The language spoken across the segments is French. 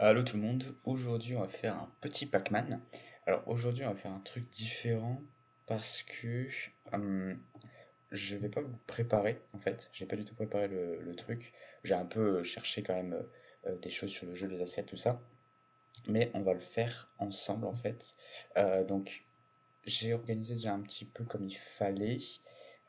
Allô tout le monde, aujourd'hui on va faire un petit Pac-Man. Alors aujourd'hui on va faire un truc différent parce que je vais pas vous préparer en fait, j'ai pas du tout préparé le truc. J'ai un peu cherché quand même des choses sur le jeu, les assets, tout ça, mais on va le faire ensemble en fait. Donc j'ai organisé déjà un petit peu comme il fallait.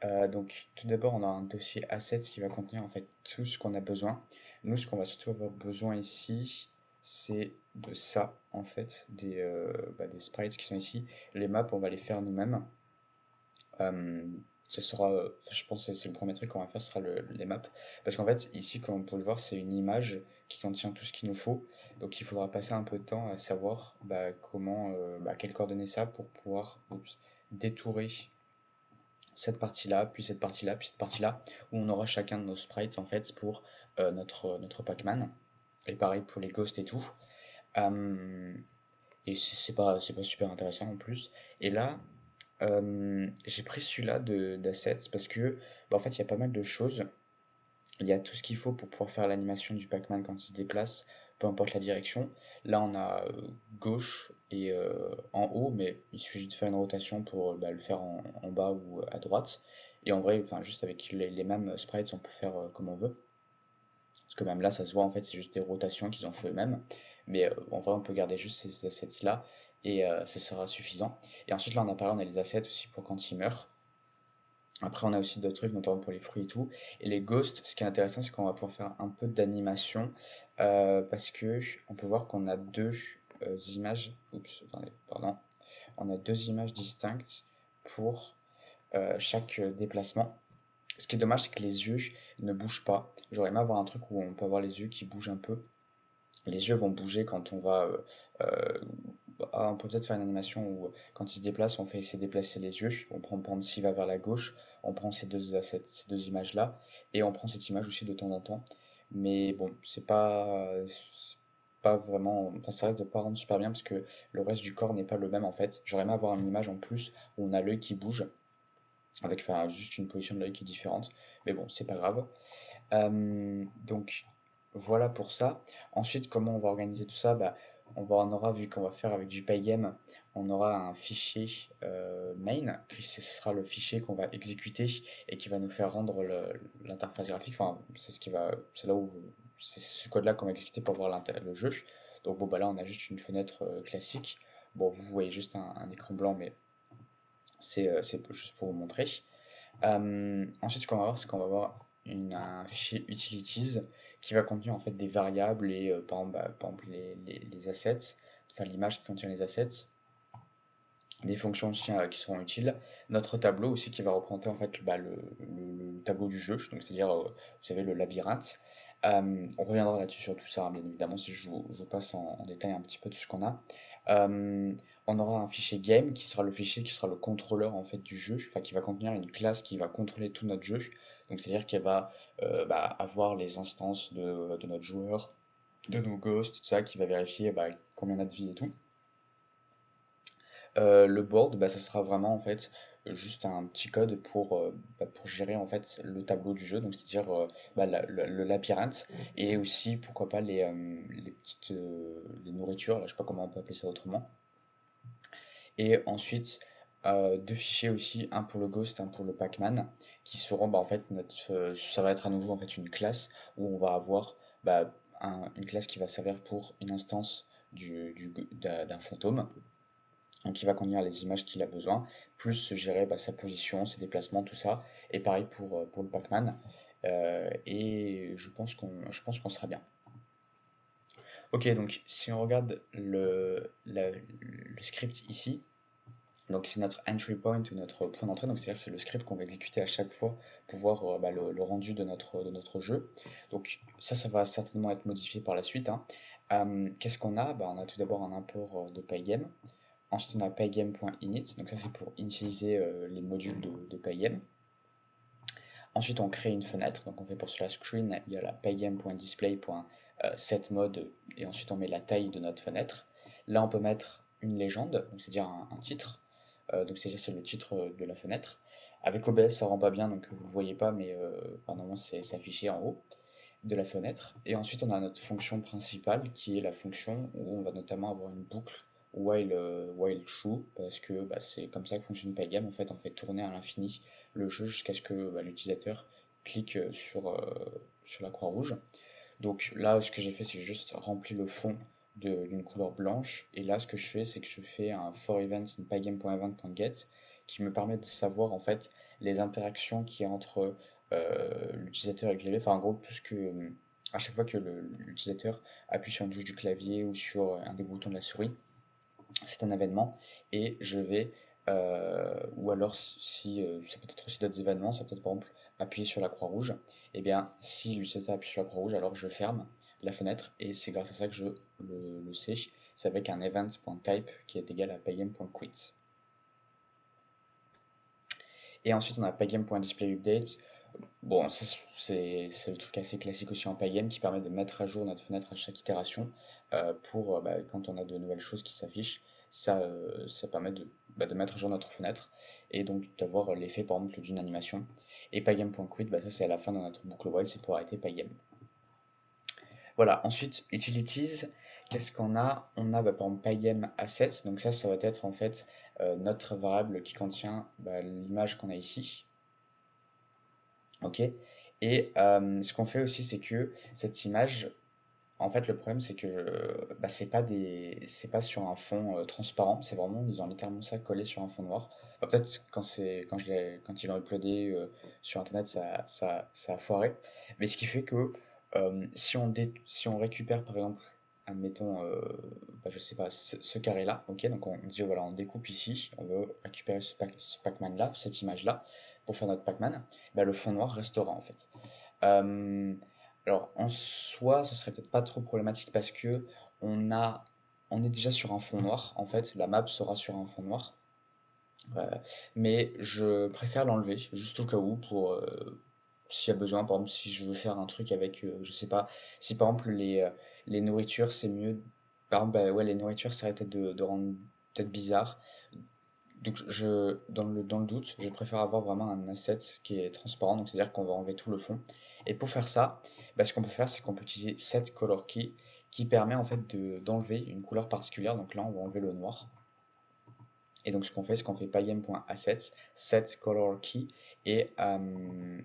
Donc tout d'abord on a un dossier assets qui va contenir en fait tout ce qu'on a besoin. Nous ce qu'on va surtout avoir besoin ici, c'est de ça en fait, des sprites qui sont ici. Les maps on va les faire nous-mêmes. Euh, Ce sera, je pense que c'est le premier truc qu'on va faire, ce sera les maps. Parce qu'en fait, ici, comme on peut le voir, c'est une image qui contient tout ce qu'il nous faut. Donc il faudra passer un peu de temps à savoir quelles coordonnées ça pour pouvoir détourer cette partie-là, puis cette partie-là, puis cette partie-là, où on aura chacun de nos sprites en fait pour notre Pac-Man. Et pareil pour les ghosts et tout. Euh, et c'est pas super intéressant en plus. Et là, j'ai pris celui-là d'assets parce que en fait il y a pas mal de choses. Il y a tout ce qu'il faut pour pouvoir faire l'animation du Pac-Man quand il se déplace, peu importe la direction. Là, on a gauche et en haut, mais il suffit juste de faire une rotation pour le faire en bas ou à droite. Et en vrai, enfin, juste avec les mêmes sprites, on peut faire comme on veut. Parce que même là, ça se voit, en fait, c'est juste des rotations qu'ils ont fait eux-mêmes. Mais en vrai, on peut garder juste ces assets-là et ce sera suffisant. Et ensuite, là, on a les assets aussi pour quand il meurt. Après, on a aussi d'autres trucs, notamment pour les fruits et tout. Et les ghosts, ce qui est intéressant, c'est qu'on va pouvoir faire un peu d'animation parce que on peut voir qu'on a deux images. Oups, attendez, pardon. On a deux images distinctes pour chaque déplacement. Ce qui est dommage, c'est que les yeux ne bougent pas. J'aurais aimé avoir un truc où on peut avoir les yeux qui bougent un peu. Les yeux vont bouger quand on va. Euh, on peut peut-être faire une animation où, quand il se déplace, on fait essayer de déplacer les yeux. On prend, par exemple, s'il va vers la gauche, on prend ces deux images-là, et on prend cette image aussi de temps en temps. Mais bon, c'est pas vraiment. Enfin, ça reste de pas rendre super bien parce que le reste du corps n'est pas le même en fait. J'aurais aimé avoir une image en plus où on a l'œil qui bouge, avec enfin, juste une position de l'œil qui est différente. Mais bon, c'est pas grave. Donc voilà pour ça. Ensuite, comment on va organiser tout ça? On aura, vu qu'on va faire avec du Pygame, on aura un fichier main, qui ce sera le fichier qu'on va exécuter et qui va nous faire rendre l'interface graphique. Enfin, c'est là où, c'est ce code-là qu'on va exécuter pour voir le jeu. Donc bon, bah là, on a juste une fenêtre classique. Bon, vous voyez juste un écran blanc, mais c'est juste pour vous montrer. Ensuite, ce qu'on va voir, c'est qu'on va avoir un fichier utilities qui va contenir en fait des variables et par exemple les assets, enfin l'image qui contient les assets, des fonctions aussi qui seront utiles, notre tableau aussi qui va représenter en fait le tableau du jeu, donc c'est-à-dire vous savez le labyrinthe. On reviendra là-dessus sur tout ça, hein, bien évidemment, si je vous passe en détail un petit peu tout ce qu'on a. Euh, on aura un fichier game qui sera le fichier qui sera le contrôleur en fait du jeu, enfin qui va contenir une classe qui va contrôler tout notre jeu. Donc c'est-à-dire qu'elle va avoir les instances de notre joueur, de nos ghosts, tout ça, qui va vérifier combien on a de vie et tout. Le board, ça sera vraiment en fait juste un petit code pour gérer en fait le tableau du jeu, donc c'est-à-dire le labyrinthe et aussi pourquoi pas les petites les nourritures, là je sais pas comment on peut appeler ça autrement. Et ensuite deux fichiers aussi, un pour le Ghost, un pour le Pac-Man, qui seront en fait ça va être à nouveau en fait une classe où on va avoir une classe qui va servir pour une instance d'un fantôme, donc il va contenir les images qu'il a besoin, plus gérer sa position, ses déplacements, tout ça. Et pareil pour le Pac-Man. Et je pense qu'on sera bien. Ok, donc si on regarde le script ici, donc c'est notre entry point ou notre point d'entrée, donc c'est-à-dire que c'est le script qu'on va exécuter à chaque fois pour voir le rendu de notre jeu. Donc ça va certainement être modifié par la suite, hein. Qu'est-ce qu'on a? On a tout d'abord un import de Pygame. Ensuite, on a pygame.init, donc ça c'est pour initialiser les modules de Pygame. Ensuite, on crée une fenêtre, donc on fait pour cela screen, il y a la pygame.display.setMode, et ensuite on met la taille de notre fenêtre. Là, on peut mettre une légende, donc c'est-à-dire un titre, donc c'est le titre de la fenêtre. Avec OBS, ça rend pas bien, donc vous le voyez pas, mais normalement c'est affiché en haut. de la fenêtre. Et ensuite, on a notre fonction principale qui est la fonction où on va notamment avoir une boucle while true, parce que bah, c'est comme ça que fonctionne Pygame. En fait, on fait tourner à l'infini le jeu jusqu'à ce que bah, l'utilisateur clique sur la croix rouge. Donc là, ce que j'ai fait, c'est juste remplir le fond d'une couleur blanche. Et là, ce que je fais, c'est que je fais un for events in pygame.event.get qui me permet de savoir en fait les interactions qu'il y a entre l'utilisateur et le clavier. Enfin, en gros, tout ce que à chaque fois que l'utilisateur appuie sur une touche du clavier ou sur un des boutons de la souris, c'est un événement et je vais, ou alors si ça peut être aussi d'autres événements, ça peut être par exemple appuyer sur la croix rouge, et bien si l'utilisateur appuie sur la croix rouge, alors je ferme la fenêtre et c'est grâce à ça que je le sais, c'est avec un event.type qui est égal à pygame.quit. Et ensuite on a pygame.displayUpdate. Bon, ça, c'est le truc assez classique aussi en Pygame qui permet de mettre à jour notre fenêtre à chaque itération pour bah, quand on a de nouvelles choses qui s'affichent, ça permet de mettre à jour notre fenêtre et donc d'avoir l'effet par exemple d'une animation. Et Pygame.quit, bah, ça c'est à la fin de notre boucle while, c'est pour arrêter Pygame. Voilà, ensuite, utilities, qu'est-ce qu'on a? On a bah, par exemple Pygame assets, donc ça va être en fait notre variable qui contient bah, l'image qu'on a ici. Ok. Et ce qu'on fait aussi, c'est que cette image, en fait, le problème, c'est que bah, c'est pas sur un fond transparent. C'est vraiment, ils ont littéralement ça collé sur un fond noir. Enfin, peut-être quand ils l'ont uploadé sur Internet, ça a foiré. Mais ce qui fait que si on récupère, par exemple, admettons, bah, je sais pas, ce carré-là, ok, donc on dit voilà, on découpe ici, on veut récupérer ce Pac-Man-là, cette image-là, pour faire notre Pac-Man, bah, le fond noir restera en fait. Euh, alors en soi, ce serait peut-être pas trop problématique parce que on a, on est déjà sur un fond noir. En fait, la map sera sur un fond noir. Euh, mais je préfère l'enlever juste au cas où pour s'il y a besoin. Par exemple, si je veux faire un truc avec, je sais pas, si par exemple les nourritures c'est mieux. Par exemple, bah, ouais, les nourritures ça risque peut-être de rendre peut-être bizarre. Donc dans le doute, je préfère avoir vraiment un asset qui est transparent, donc c'est-à-dire qu'on va enlever tout le fond. Et pour faire ça, bah, ce qu'on peut faire, c'est qu'on peut utiliser set color key qui permet en fait d'enlever une couleur particulière. Donc là, on va enlever le noir. Et donc ce qu'on fait, c'est qu'on fait pygame.assets, set color key, et, euh,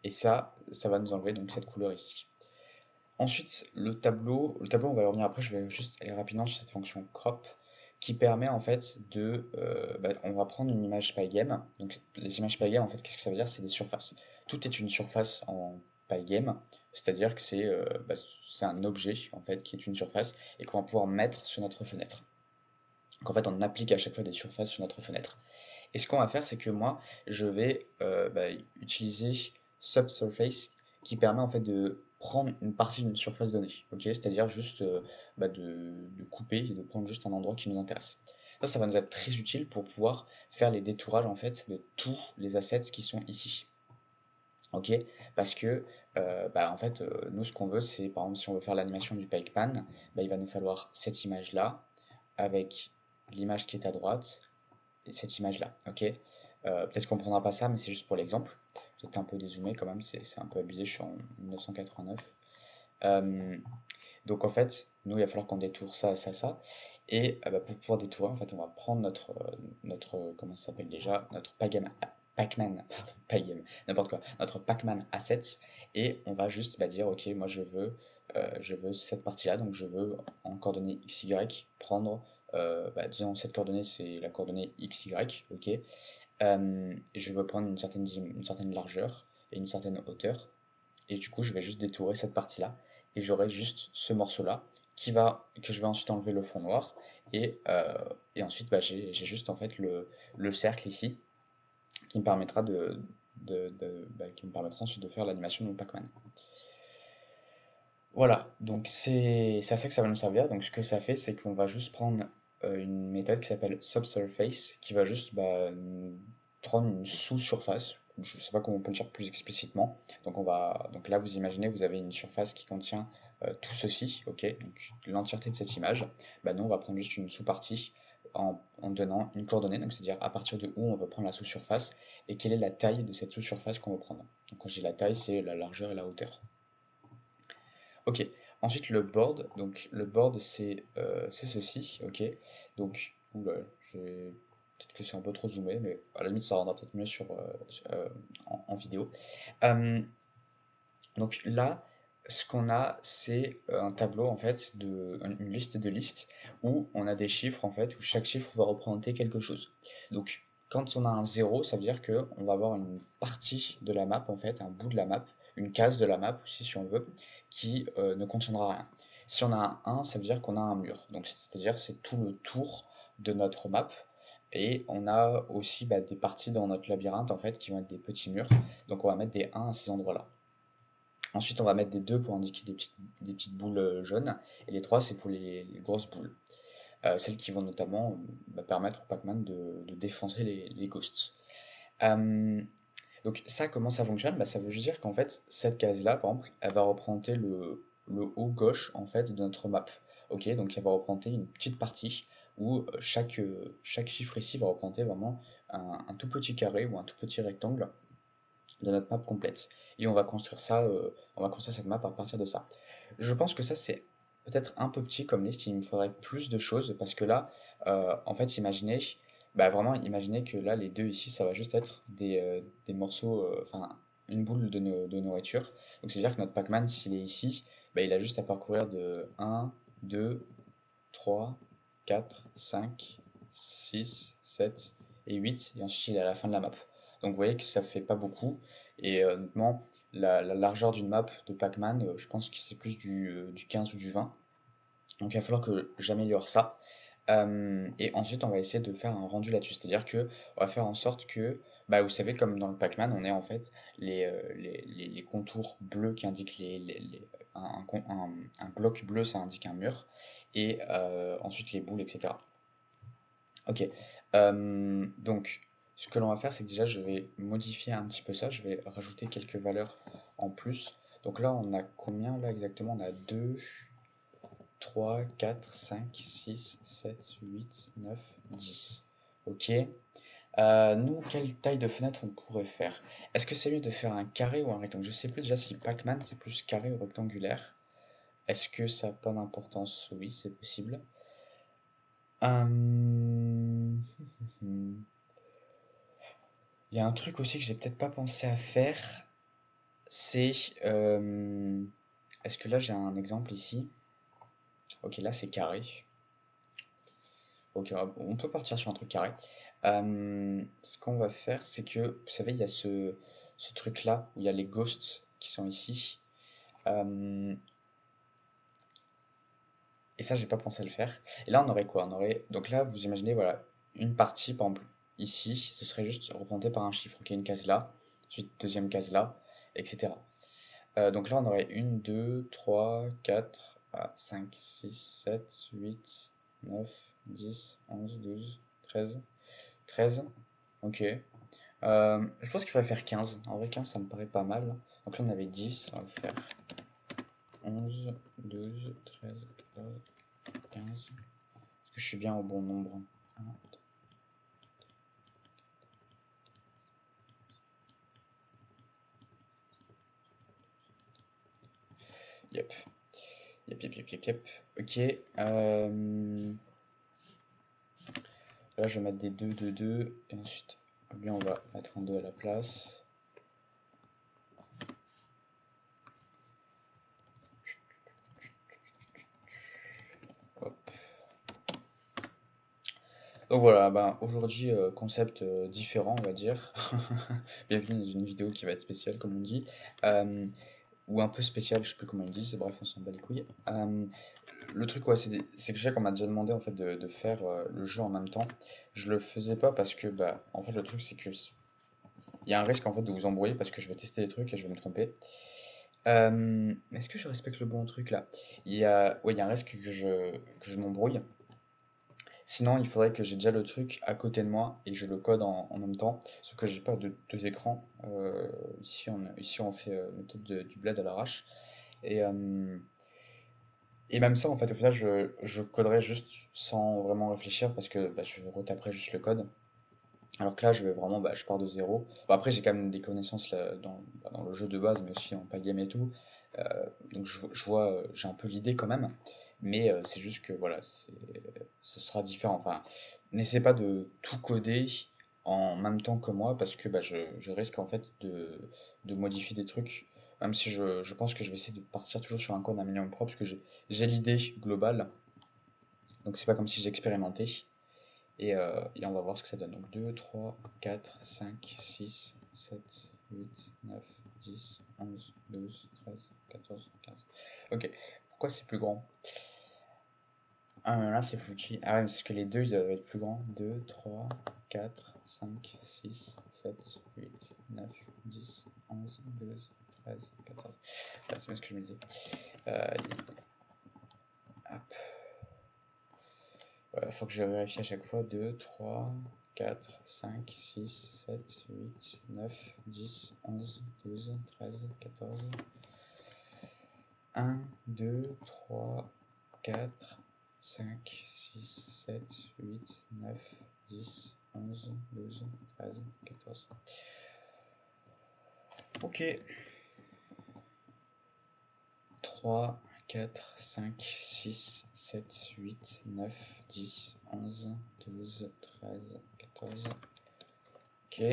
et ça va nous enlever donc cette couleur ici. Ensuite, le tableau, on va y revenir après, je vais juste aller rapidement sur cette fonction crop qui permet en fait bah, on va prendre une image Pygame. Donc les images Pygame, en fait, qu'est-ce que ça veut dire? C'est des surfaces. Tout est une surface en Pygame, c'est-à-dire que bah, c'est un objet en fait qui est une surface et qu'on va pouvoir mettre sur notre fenêtre. Donc en fait, on applique à chaque fois des surfaces sur notre fenêtre. Et ce qu'on va faire, c'est que moi, je vais bah, utiliser Subsurface qui permet en fait de prendre une partie d'une surface donnée, ok? C'est-à-dire juste bah, de couper et de prendre juste un endroit qui nous intéresse. Ça va nous être très utile pour pouvoir faire les détourages en fait de tous les assets qui sont ici. Ok? Parce que bah, en fait, nous ce qu'on veut, c'est par exemple si on veut faire l'animation du Pac-Man, bah, il va nous falloir cette image-là avec l'image qui est à droite, cette image-là, ok? Peut-être qu'on ne prendra pas ça, mais c'est juste pour l'exemple. Peut-être un peu dézoomé quand même, c'est un peu abusé, je suis en 1989. Euh, donc en fait, nous, il va falloir qu'on détourne ça, ça, ça. Et bah, pour pouvoir détourer, en fait, on va prendre comment ça s'appelle déjà, notre Pac-Man, pardon, Pygame, n'importe quoi, notre Pac-Man Assets, et on va juste bah, dire, ok, moi je veux cette partie-là, donc je veux en coordonnées XY prendre, bah, disons cette coordonnée c'est la coordonnée XY, ok, et je veux prendre une certaine largeur et une certaine hauteur, et du coup je vais juste détourer cette partie-là, et j'aurai juste ce morceau-là que je vais ensuite enlever le fond noir, et ensuite bah, j'ai juste en fait le cercle ici qui me permettra qui me permettra ensuite de faire l'animation de mon Pac-Man. Voilà, donc c'est à ça que ça va nous servir. Donc ce que ça fait, c'est qu'on va juste prendre une méthode qui s'appelle subsurface, qui va juste bah, prendre une sous-surface. Je ne sais pas comment on peut le dire plus explicitement. Donc là, vous imaginez, vous avez une surface qui contient tout ceci, ok, donc l'entièreté de cette image. Bah, nous, on va prendre juste une sous-partie en donnant une coordonnée, donc c'est-à-dire à partir de où on veut prendre la sous-surface et quelle est la taille de cette sous-surface qu'on veut prendre. Donc quand je dis la taille, c'est la largeur et la hauteur. Ok, ensuite le board, donc le board c'est ceci, ok, donc, oula, peut-être que c'est un peu trop zoomé, mais à la limite ça rendra peut-être mieux en vidéo. Euh, donc là, ce qu'on a, c'est un tableau en fait, une liste de listes où on a des chiffres en fait, où chaque chiffre va représenter quelque chose. Donc quand on a un zéro, ça veut dire que on va avoir une partie de la map en fait, un bout de la map, une case de la map aussi si on veut, qui ne contiendra rien. Si on a un 1, ça veut dire qu'on a un mur. Donc c'est-à-dire c'est tout le tour de notre map. Et on a aussi des parties dans notre labyrinthe en fait qui vont être des petits murs. Donc on va mettre des 1 à ces endroits-là. Ensuite, on va mettre des 2 pour indiquer des petites boules jaunes. Et les 3 c'est pour les grosses boules. Celles qui vont notamment permettre au Pac-Man de défoncer les ghosts. Euh, donc ça, comment ça fonctionne? Ça veut juste dire qu'en fait, cette case-là, par exemple, elle va représenter le haut gauche en fait, de notre map. Ok, donc elle va représenter une petite partie où chaque chiffre ici va représenter vraiment un tout petit carré ou un tout petit rectangle de notre map complète. Et on va construire cette map à partir de ça. Je pense que ça, c'est peut-être un peu petit comme liste, il me faudrait plus de choses, parce que là, en fait, vraiment imaginez que là, les deux ici, ça va juste être des morceaux, enfin, une boule de nourriture. Donc, c'est-à-dire que notre Pac-Man, s'il est ici, il a juste à parcourir de 1, 2, 3, 4, 5, 6, 7 et 8, et ensuite il est à la fin de la map. Donc vous voyez que ça fait pas beaucoup, et honnêtement, la largeur d'une map de Pac-Man, je pense que c'est plus du 15 ou du 20. Donc il va falloir que j'améliore ça. Et ensuite, on va essayer de faire un rendu là-dessus. C'est-à-dire que on va faire en sorte que, vous savez, comme dans le Pac-Man, on est en fait les contours bleus qui indiquent un bloc bleu, ça indique un mur, et ensuite les boules, etc. Ok. Donc, ce que l'on va faire, c'est que déjà, je vais modifier un petit peu ça. Je vais rajouter quelques valeurs en plus. Donc là, on a combien là exactement? On a 2, 3, 4, 5, 6, 7, 8, 9, 10. Ok. Nous, quelle taille de fenêtre on pourrait faire? Est-ce que c'est mieux de faire un carré ou un rectangle? Je sais plus déjà si Pac-Man c'est plus carré ou rectangulaire. Est-ce que ça n'a pas d'importance? Oui, c'est possible. Hum, Il y a un truc aussi que j'ai peut-être pas pensé à faire, c'est... est-ce que là j'ai un exemple ici? Ok, là c'est carré. Ok, on peut partir sur un truc carré. Ce qu'on va faire, c'est que, vous savez, il y a ce truc-là, où il y a les ghosts qui sont ici. Euh, et ça, j'ai pas pensé à le faire. Et là, on aurait quoi? On aurait... Donc là, vous imaginez, voilà, une partie, par exemple, ici, ce serait juste représenté par un chiffre. Ok, une case là, ensuite deuxième case là, etc. Donc là, on aurait une 2 3 4 5 6 7 8 9 10 11 12 13. Ok. Je pense qu'il faudrait faire 15. En vrai, 15, ça me paraît pas mal. Donc là, on avait 10. On va faire 11 12 13 14 15. Est-ce que je suis bien au bon nombre? Un. Yep. Yep, yep, yep, yep, yep. Ok. Là, je vais mettre des 2 2 2. Et ensuite, lui, on va mettre un 2 à la place. Hop. Donc voilà, aujourd'hui, concept différent, on va dire. Bienvenue dans une vidéo qui va être spéciale, comme on dit. Euh, ou un peu spéciale, je sais plus comment ils disent, bref, on s'en bat les couilles. Le truc, ouais, c'est que déjà qu'on m'a déjà demandé en fait de faire le jeu en même temps. Je le faisais pas parce que, en fait, le truc, c'est que il y a un risque en fait de vous embrouiller parce que je vais tester des trucs et je vais me tromper. Est-ce que je respecte le bon truc là? Ouais, il y a un risque que je m'embrouille. Sinon, il faudrait que j'ai déjà le truc à côté de moi et je le code en même temps. Sauf que j'ai pas de deux écrans. Ici, on fait méthode du bled à l'arrache. Et, euh, et même ça, en fait, au final, je coderai juste sans vraiment réfléchir parce que je retaperai juste le code. Alors que là, je vais vraiment, je pars de zéro. Bon, après, j'ai quand même des connaissances là, dans le jeu de base, mais aussi en pagame et tout. Donc je vois, j'ai un peu l'idée quand même, mais c'est juste que voilà, ce sera différent. Enfin, n'essaie pas de tout coder en même temps que moi parce que bah, je risque en fait de modifier des trucs, même si je pense que je vais essayer de partir toujours sur un code un minimum propre parce que j'ai l'idée globale, donc c'est pas comme si j'expérimentais. Et on va voir ce que ça donne. Donc 2, 3, 4, 5, 6, 7, 8, 9, 10, 11, 12, 13, 14, 15. Ok, pourquoi c'est plus grand? Là c'est foutu. Ah ouais, parce que les deux ils doivent être plus grands. 2, 3, 4, 5, 6, 7, 8, 9, 10, 11, 12, 13, 14. Ah, c'est bien ce que je me disais. Euh, hop. Voilà, faut que je vérifie à chaque fois. 2, 3, 4, 5, 6, 7, 8, 9, 10, 11, 12, 13, 14. 1, 2, 3, 4, 5, 6, 7, 8, 9, 10, 11, 12, 13, 14. Ok. 3, 4, 5, 6, 7, 8, 9, 10, 11, 12, 13, 14. Ok.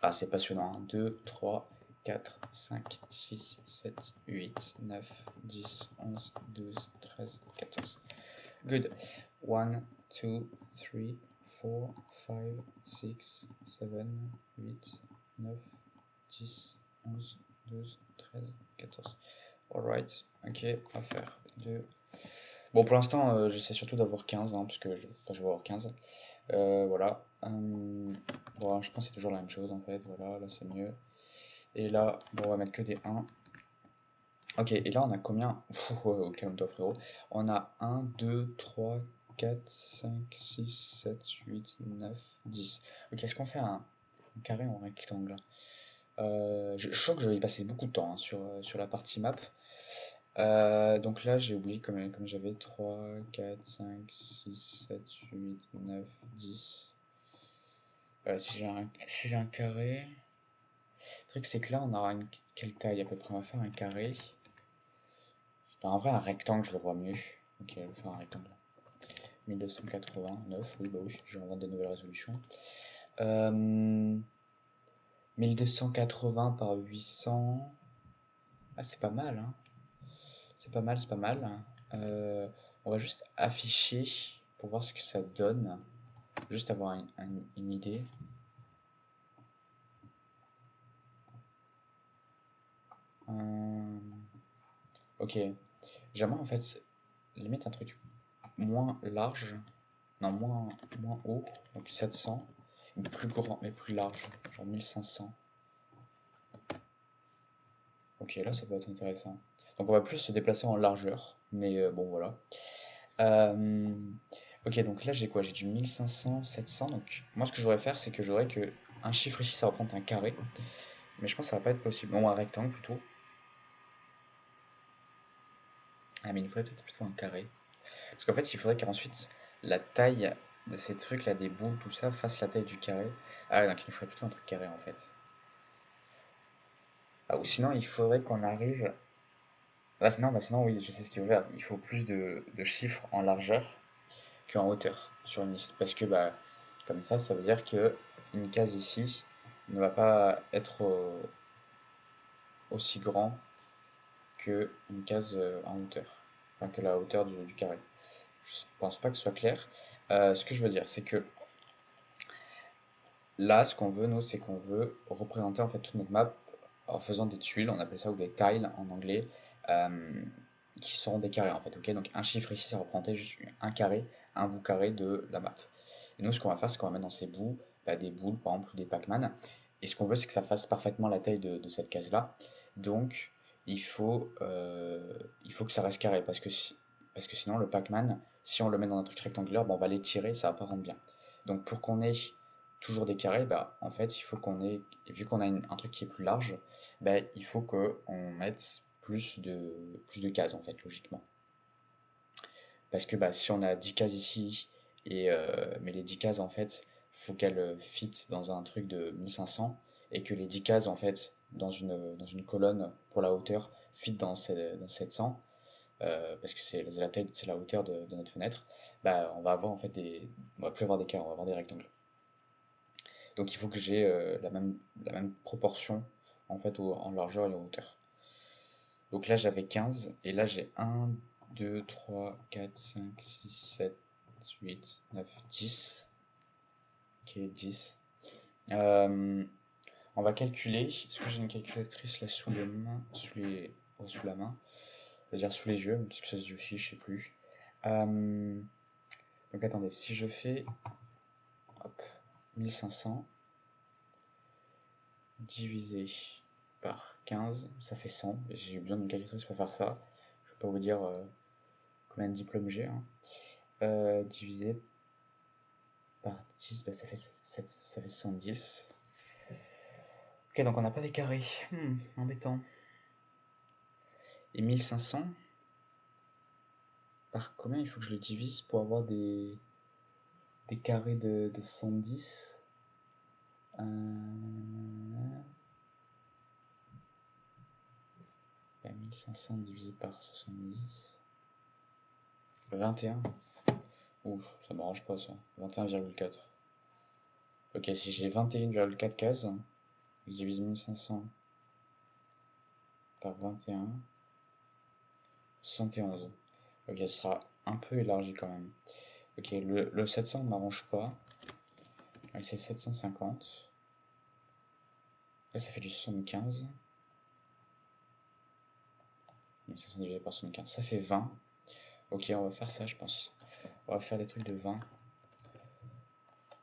Ah, c'est passionnant. 2, 3, 4, 5, 6, 7, 8, 9, 10, 11, 12, 13, 14. Good. 1, 2, 3, 4, 5, 6, 7, 8, 9, 10, 11, 12, 13, 14. Alright. Ok, on va faire 2. Bon, pour l'instant, j'essaie surtout d'avoir 15, hein, parce que je vais avoir 15. Voilà. Bon, je pense que c'est toujours la même chose en fait. Voilà, là c'est mieux. Et là, bon, on va mettre que des 1. Ok, et là on a combien? Ouais, calme-toi frérot. On a 1, 2, 3, 4, 5, 6, 7, 8, 9, 10. Ok, est-ce qu'on fait un carré ou un rectangle? Je sens que je vais y passer beaucoup de temps hein, sur la partie map. Donc là, j'ai oublié comme j'avais 3, 4, 5, 6, 7, 8, 9, 10. Si j'ai un carré. Le truc, c'est que là, on aura quelle taille à peu près? On va faire un carré. Enfin, en vrai, un rectangle, je le vois mieux. Ok, on va faire un rectangle. 1289, oui, bah oui, je vais des nouvelles résolutions. 1280 par 800. Ah, c'est pas mal, hein. C'est pas mal, c'est pas mal. On va juste afficher pour voir ce que ça donne. Juste avoir une idée. Euh, ok. J'aimerais en fait limite un truc moins large. Non, moins haut. Donc 700. Mais plus grand, mais plus large. Genre 1500. Ok, là ça peut être intéressant. Donc on va plus se déplacer en largeur. Mais bon, voilà. Euh, ok, donc là j'ai quoi? J'ai du 1500, 700. Donc moi ce que je voudrais faire, c'est que j'aurais que un chiffre ici, ça représente un carré. Mais je pense que ça va pas être possible. Bon, un rectangle plutôt. Ah, mais il nous faudrait peut-être plutôt un carré. Parce qu'en fait, il faudrait qu'ensuite la taille de ces trucs là, des boules, tout ça, fasse la taille du carré. Ah ouais, donc il nous faudrait plutôt un truc carré en fait. Ah, ou sinon, il faudrait qu'on arrive. Sinon, oui, je sais ce qu'il faut faire. Il faut plus de chiffres en largeur qu'en hauteur sur une liste. Parce que, bah, comme ça veut dire que une case ici ne va pas être aussi grand qu'une case en hauteur. Enfin, que la hauteur du carré. Je pense pas que ce soit clair. Ce que je veux dire, c'est que là, ce qu'on veut, nous, c'est qu'on veut représenter en fait toute notre map en faisant des tuiles, on appelle ça, ou des tiles en anglais, euh, qui sont des carrés en fait. Ok, donc un chiffre ici, ça représentait juste un carré, un bout carré de la map. Et nous, ce qu'on va faire, c'est qu'on va mettre dans ces bouts bah, des boules, par exemple, ou des Pac-Man. Et ce qu'on veut, c'est que ça fasse parfaitement la taille de cette case-là. Donc, il faut, euh, il faut que ça reste carré, parce que sinon, le Pac-Man, si on le met dans un truc rectangulaire, bah, on va l'étirer, ça va pas rendre bien. Donc, pour qu'on ait toujours des carrés, bah, en fait, il faut qu'on ait, vu qu'on a un truc qui est plus large, bah, il faut qu'on mette plus de cases, en fait, logiquement. Parce que bah, si on a 10 cases ici, mais les 10 cases, en fait, faut qu'elles fit dans un truc de 1500, et que les 10 cases, en fait, dans une colonne pour la hauteur, fit dans 700, parce que c'est la taille, c'est la hauteur de notre fenêtre, bah, on va avoir en fait on va plus avoir des carrés, on va avoir des rectangles. Donc il faut que j'ai la même proportion en fait en largeur et en hauteur. Donc là j'avais 15 et là j'ai 1, 2, 3, 4, 5, 6, 7, 8, 9, 10. Ok, 10. Euh, on va calculer. Est-ce que j'ai une calculatrice là sous les mains, sous la main? C'est-à-dire sous les yeux, parce que ça se dit aussi, je sais plus. Euh, donc attendez, si je fais hop, 1500 divisé par 15, ça fait 100. J'ai eu besoin d'une calculatrice pour faire ça. Je ne vais pas vous dire combien de diplômes j'ai, hein. Divisé par 10, bah, ça fait 70. Ok, donc on n'a pas des carrés. Embêtant. Et 1500 par combien il faut que je le divise pour avoir des carrés de 70? 1500 divisé par 70. 21. Ouf, ça m'arrange pas ça. 21,4. Ok, si j'ai 21,4 cases, je divise 1500 par 21, 71. Ok, ce sera un peu élargi quand même. Ok, le 700 ne m'arrange pas. Allez, c'est 750. Là, ça fait du 75. 1500 divisé par 75, ça fait 20. Ok, on va faire ça, je pense. On va faire des trucs de 20.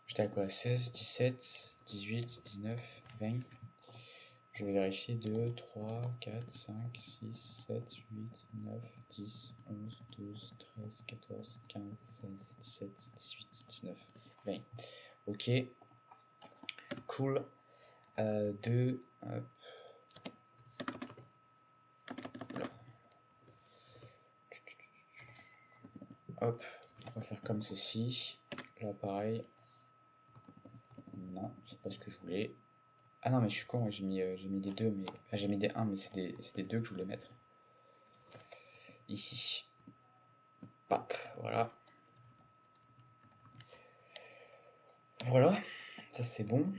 J'étais à quoi? 16, 17, 18, 19, 20. Je vais vérifier 2, 3, 4, 5, 6, 7, 8, 9, 10, 11, 12, 13, 14, 15, 16, 17, 18, 19, 20. Ok, cool. 2, hop, on va faire comme ceci. Là, pareil. Non, c'est pas ce que je voulais. Ah non, mais je suis con, j'ai mis des 2, mais. Enfin, j'ai mis des 1, mais c'est des 2 que je voulais mettre. Ici. Pap, voilà. Voilà, ça c'est bon.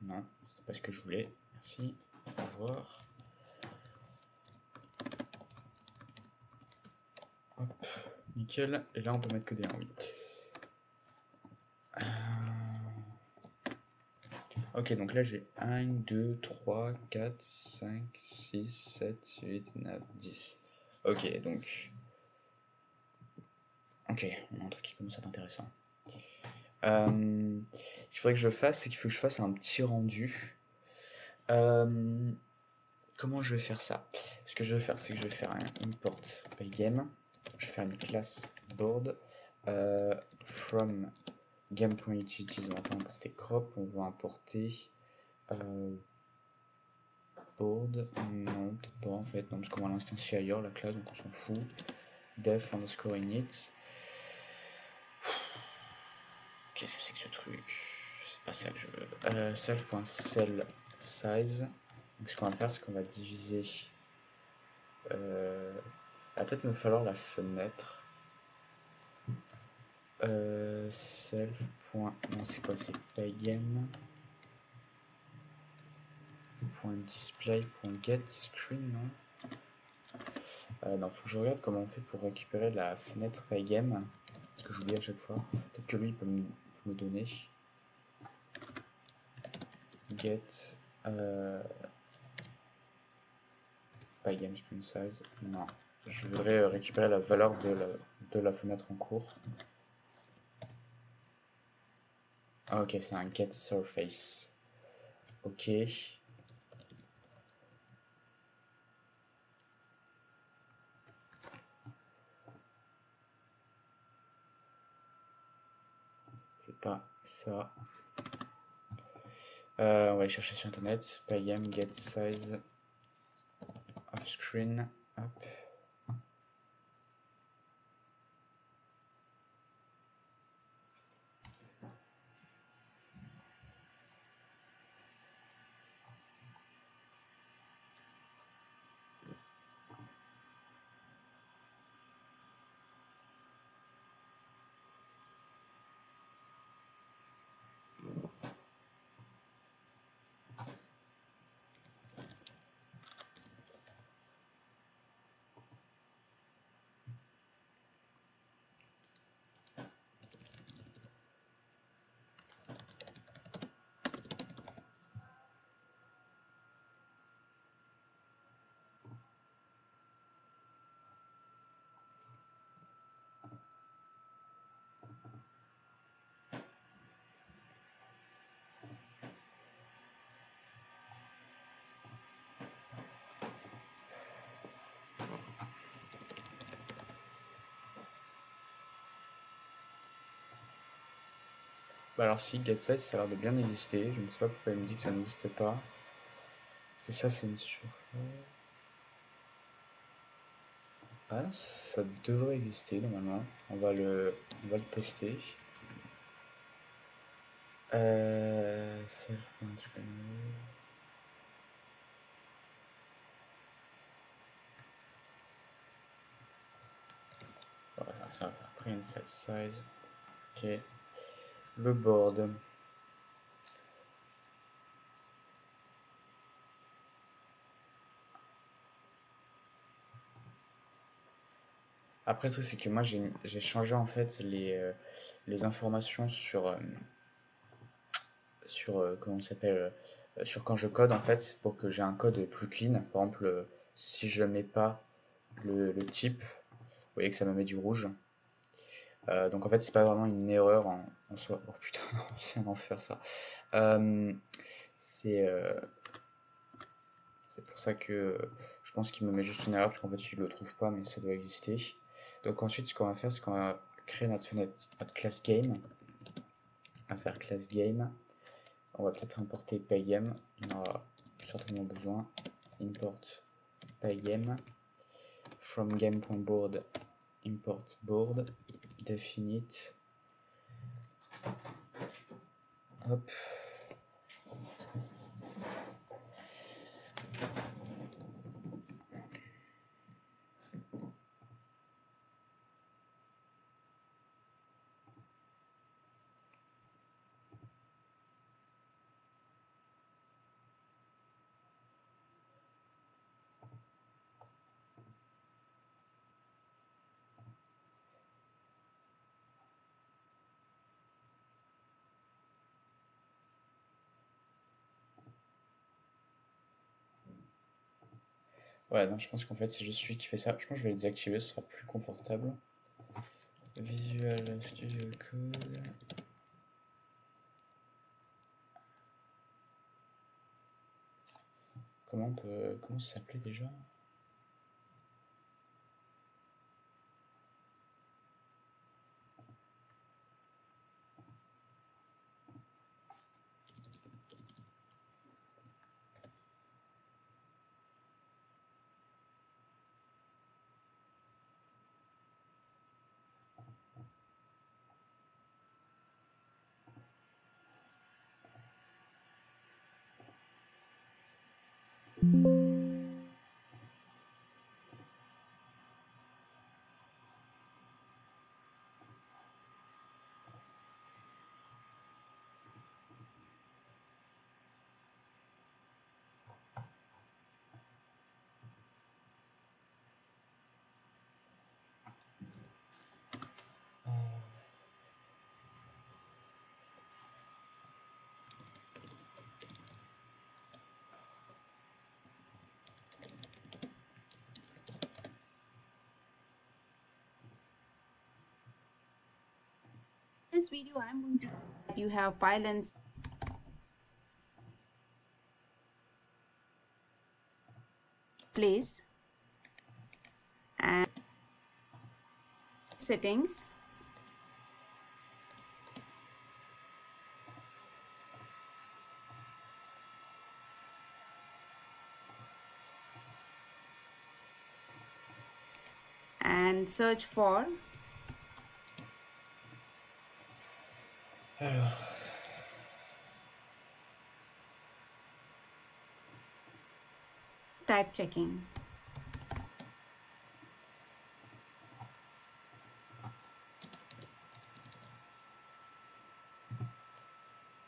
Non, c'est pas ce que je voulais. Merci. Au revoir. Hop, nickel. Et là, on peut mettre que des 1, oui. Ok, donc là, j'ai 1, 2, 3, 4, 5, 6, 7, 8, 9, 10. Ok, donc... Ok, on a un truc qui commence à être intéressant. Ce qu'il faudrait que je fasse, c'est qu'il faut que je fasse un petit rendu. Comment je vais faire ça? Ce que je vais faire, c'est que je vais faire un import pygame. Je vais faire une classe board. From game.utilities, on va pas importer crop, on va importer board. Non, peut-être pas en fait, non, parce qu'on va l'instancier ailleurs la classe, donc on s'en fout. Def underscore init. Qu'est-ce que c'est que ce truc? C'est pas ça que je veux. Self.cell size. Donc ce qu'on va faire, c'est qu'on va diviser. Il va peut-être me falloir la fenêtre. Self. Non, c'est quoi? C'est pygame. .display.getScreen, non? Non, faut que je regarde comment on fait pour récupérer la fenêtre pygame. Parce que j'oublie à chaque fois. Peut-être que lui il peut me donner. Get pygame screen size. Non. Je voudrais récupérer la valeur de la fenêtre en cours. Ah, ok, c'est un get surface. Ok. C'est pas ça. On va aller chercher sur internet. Pygame get size. Ah, parce que je screen. Hop. Bah alors si, GetSize, ça a l'air de bien exister. Je ne sais pas pourquoi il me dit que ça n'existe pas. Parce que ça, c'est une sur... Ah, ça devrait exister normalement. On va le tester. Voilà, ça va faire print self size. Ok. Le board. Après, le truc, c'est que moi, j'ai changé en fait les informations sur comment ça s'appelle, sur quand je code en fait, pour que j'ai un code plus clean. Par exemple, si je mets pas le type, vous voyez que ça me met du rouge. Donc en fait, c'est pas vraiment une erreur en soi. Oh putain, non, c'est un enfer ça. Euh, c'est euh, c'est pour ça que je pense qu'il me met juste une erreur, parce qu'en fait, il le trouve pas, mais ça doit exister. Donc ensuite, ce qu'on va faire, c'est qu'on va créer notre fenêtre, notre class game. On va faire class game. On va peut-être importer pygame. On aura certainement besoin. Import pygame. From game.board, import board. Definite. Hop. Ouais, non, je pense qu'en fait, c'est juste celui qui fait ça. Je pense que je vais les désactiver, ce sera plus confortable. Visual Studio Code. Comment ça s'appelait déjà? This video I'm going to that you have file and place and settings. and search for Alors, type checking.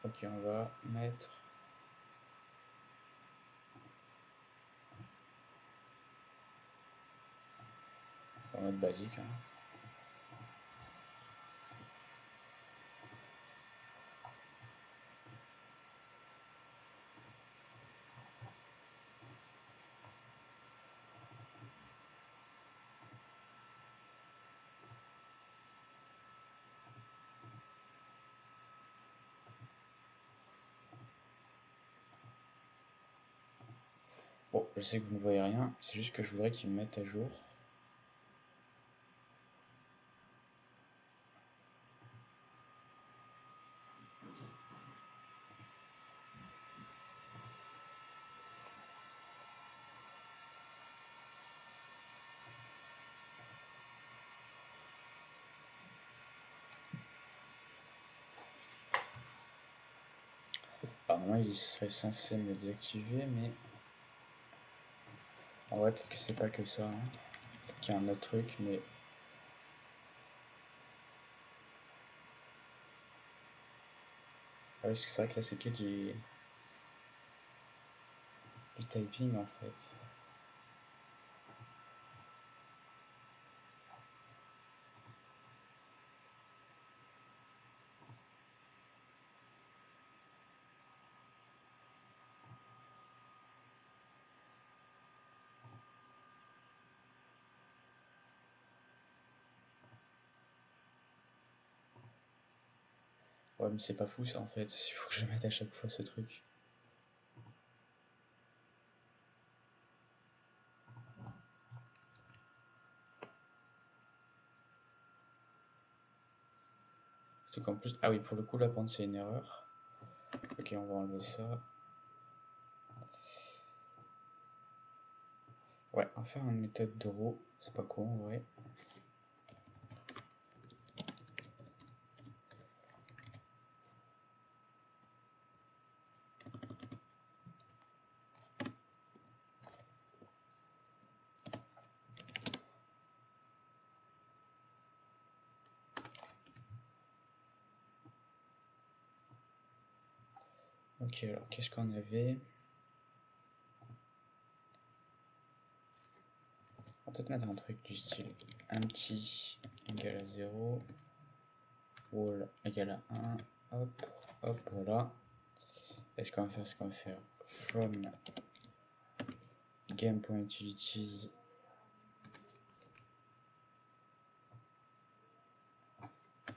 ok, on va mettre en mode basique. Hein. Bon, je sais que vous ne voyez rien, c'est juste que je voudrais qu'ils me mettent à jour. Normalement, il serait censé me le désactiver, mais en vrai, peut-être que c'est pas que ça. Hein. Peut-être qu'il y a un autre truc, mais ah oui, parce que c'est vrai que là, c'est que du typing en fait. Ouais, mais c'est pas fou ça en fait. Il faut que je mette à chaque fois ce truc. Surtout qu'en plus. Ah oui, pour le coup, la pente c'est une erreur. Ok, on va enlever ça. Ouais, on va faire une méthode de row. C'est pas con en vrai. Ok, alors qu'est-ce qu'on avait? On va peut-être mettre un truc du style empty égale à 0, wall égale à 1, hop, hop, voilà. Et ce qu'on va faire, c'est qu'on va faire from game.utilities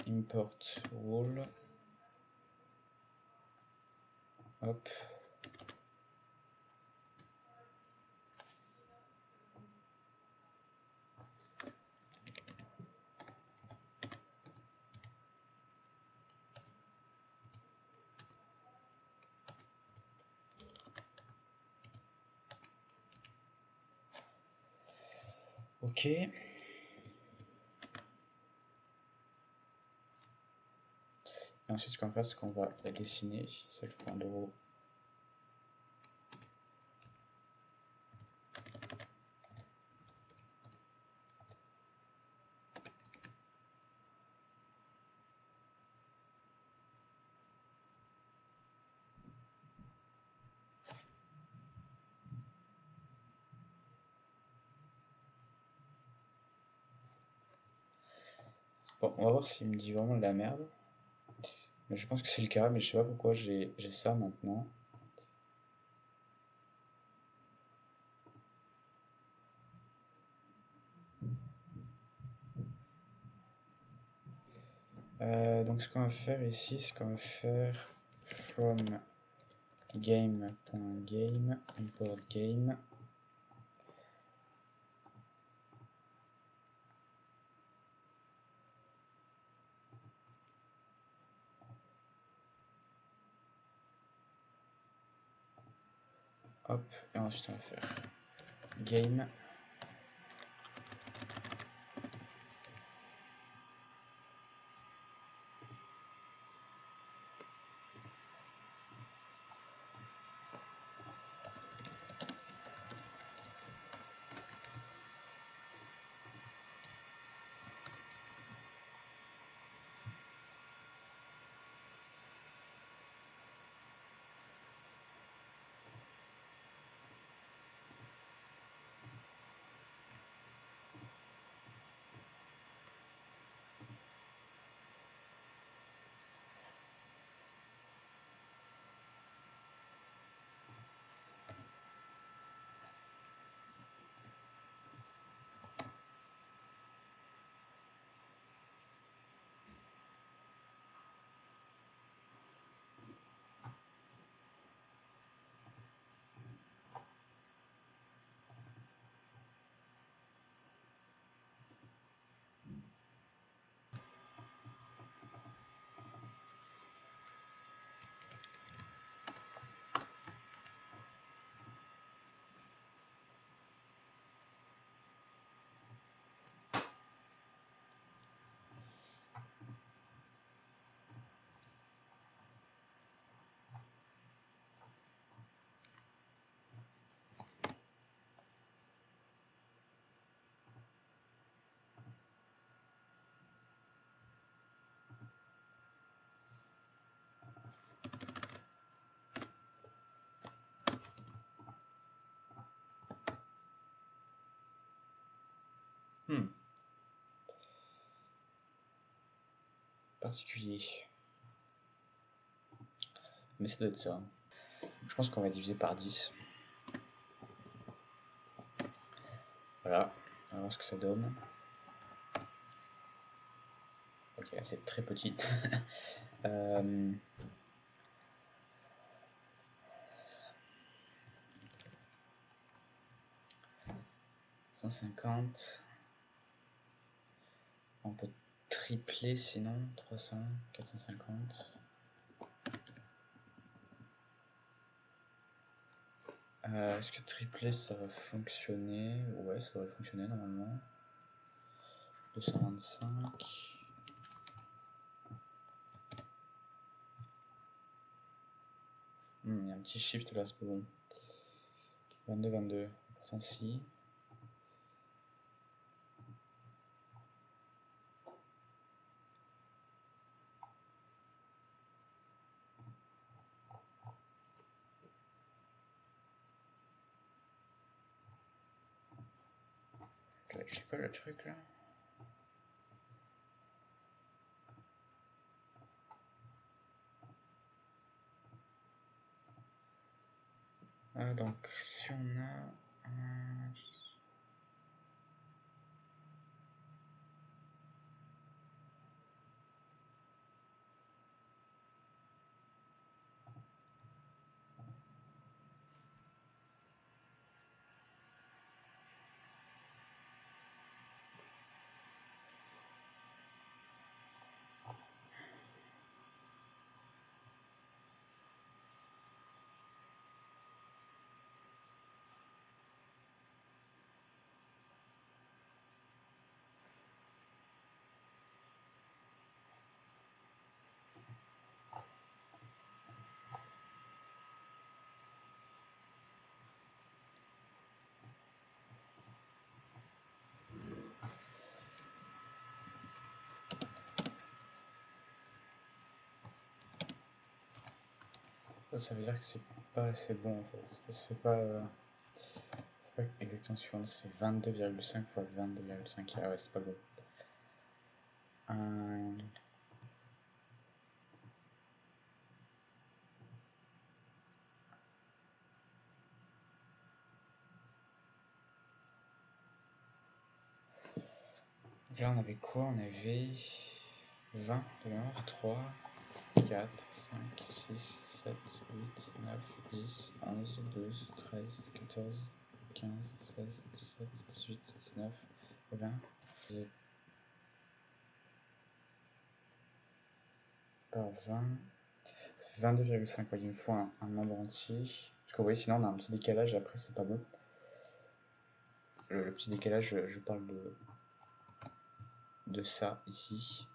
import wall, hop. Ok. Et ensuite, ce qu'on va faire, c'est qu'on va la dessiner, self.draw. Bon, on va voir s'il me dit vraiment de la merde. Mais je pense que c'est le cas, mais je sais pas pourquoi j'ai ça maintenant. Donc ce qu'on va faire ici, c'est qu'on va faire from game.game import game. Hop, et ensuite on va faire game particulier. Mais ça doit être ça. Je pense qu'on va diviser par 10. Voilà, on va voir ce que ça donne. Ok, là c'est très petit. 150. On peut tripler sinon. 300, 450. Est-ce que tripler ça va fonctionner? Ouais, ça devrait fonctionner normalement. 225. Il y a un petit shift là, c'est pas bon. 22, 22. Pourtant si. C'est quoi le truc là? Donc si on a ça veut dire que c'est pas assez bon en fait. Ça fait pas. C'est pas exactement suffisant. Ça fait 22,5 fois 22,5. Ah ouais, c'est pas bon. Donc là on avait quoi? On avait 20 de mémoire. 3, 4, 5, 6, 7, 8, 9, 10, 11, 12, 13, 14, 15, 16, 17, 18, 19, 20. Par 20. Ça fait 22,5. Il me faut un nombre entier. Parce que vous voyez, sinon on a un petit décalage. Après, c'est pas bon. Le petit décalage, je parle de ça ici.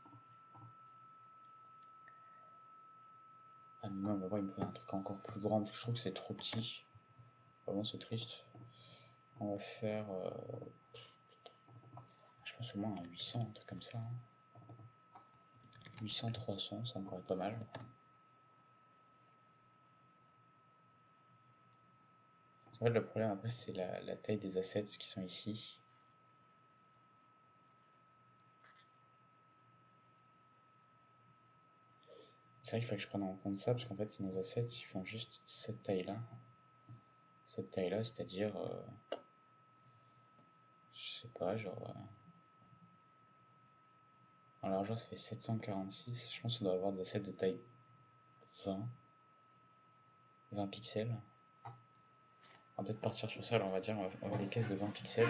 Ah mais non, on va voir, il me faut un truc encore plus grand parce que je trouve que c'est trop petit. Vraiment, c'est triste. On va faire, je pense au moins un 800, un truc comme ça. 800, 300, ça me paraît pas mal. En fait, le problème après, c'est la taille des assets qui sont ici. C'est vrai qu'il faut que je prenne en compte ça parce qu'en fait, nos assets ils font juste cette taille-là. Cette taille-là, c'est-à-dire, je sais pas, genre. En largeur, ça fait 746. Je pense qu'on doit avoir des assets de taille 20 pixels. On va peut-être partir sur ça, alors on va dire, on va avoir des cases de 20 pixels.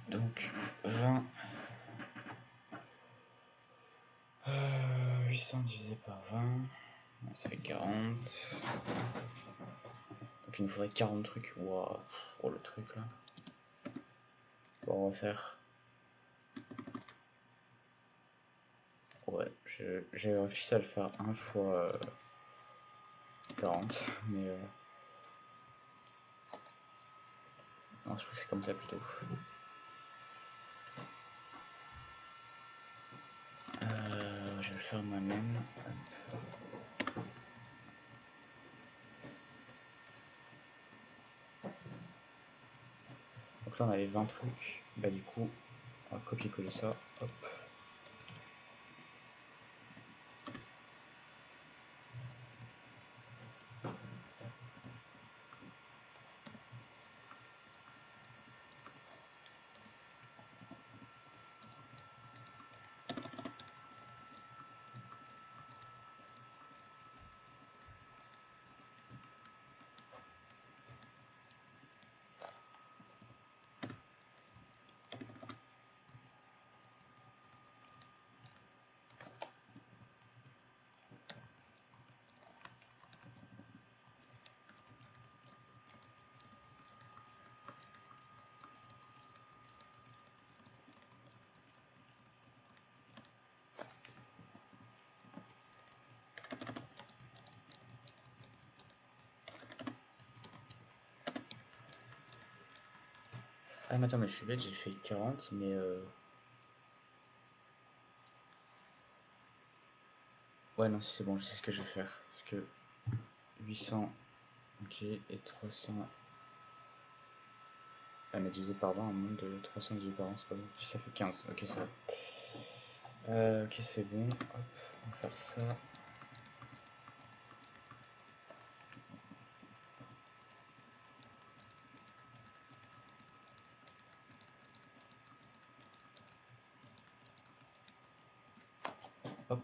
Donc 20. 800 divisé par 20. Ça fait 40. Donc il nous faudrait 40 trucs. Wow. Oh le truc là. Bon, on va faire. Ouais, j'ai réussi à le faire 1 fois 40. Mais. Non, je crois que c'est comme ça plutôt. Je vais le faire moi-même. Donc là on avait 20 trucs. Bah du coup, on va copier-coller ça. Hop. Ah mais attends, mais je suis bête, j'ai fait 40, mais ouais, non, si c'est bon, je sais ce que je vais faire. Parce que 800, ok, et 300... Ah, mais divisé par 20, un monde de 300 divisé par 20, c'est pas bon. Si ça fait 15, ok, c'est bon. Ok, c'est bon, hop, on va faire ça. Hop.